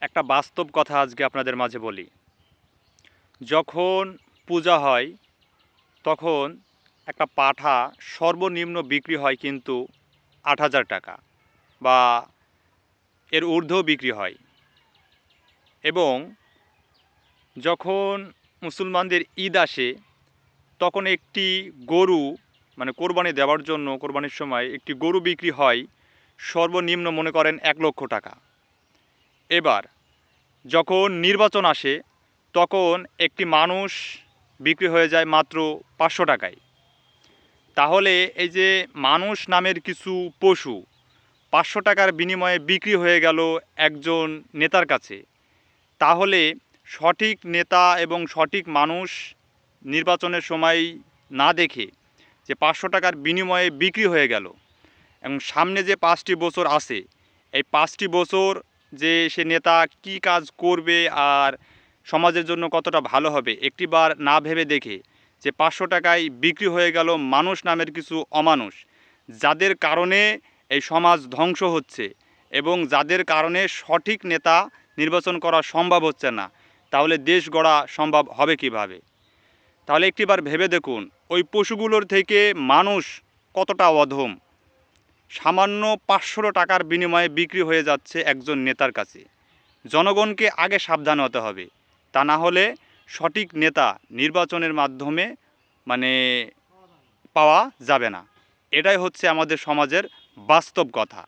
একটা বাস্তব কথা আজকে আপনাদের মাঝে বলি। যখন পূজা হয় তখন একটা পাঁঠা সর্বনিম্ন বিক্রি হয় কিন্তু ৮,০০০ টাকা বা এর ঊর্ধ্বেও বিক্রি হয়। এবং যখন মুসলমানদের ঈদ আসে তখন একটি গরু মানে কোরবানি দেওয়ার জন্য কোরবানির সময় একটি গরু বিক্রি হয় সর্বনিম্ন মনে করেন ১,০০,০০০ টাকা। এবার যখন নির্বাচন আসে তখন একটি মানুষ বিক্রি হয়ে যায় মাত্র ৫০০ টাকায়। তাহলে এই যে মানুষ নামের কিছু পশু ৫০০ টাকার বিনিময়ে বিক্রি হয়ে গেল একজন নেতার কাছে, তাহলে সঠিক নেতা এবং সঠিক মানুষ নির্বাচনের সময় না দেখে যে ৫০০ টাকার বিনিময়ে বিক্রি হয়ে গেল এবং সামনে যে ৫টি বছর আছে এই ৫টি বছর যে সে নেতা কি কাজ করবে আর সমাজের জন্য কতটা ভালো হবে একটিবার না ভেবে দেখে যে ৫০০ টাকায় বিক্রি হয়ে গেল মানুষ নামের কিছু অমানুষ, যাদের কারণে এই সমাজ ধ্বংস হচ্ছে এবং যাদের কারণে সঠিক নেতা নির্বাচন করা সম্ভব হচ্ছে না, তাহলে দেশ গড়া সম্ভব হবে কিভাবে? তাহলে একটিবার ভেবে দেখুন ওই পশুগুলোর থেকে মানুষ কতটা অধম। সামান্য ৫০০ টাকার বিনিময়ে বিক্রি হয়ে যাচ্ছে একজন নেতার কাছে। জনগণকে আগে সাবধান হতে হবে, তা না হলে সঠিক নেতা নির্বাচনের মাধ্যমে মানে পাওয়া যাবে না। এটাই হচ্ছে আমাদের সমাজের বাস্তব কথা।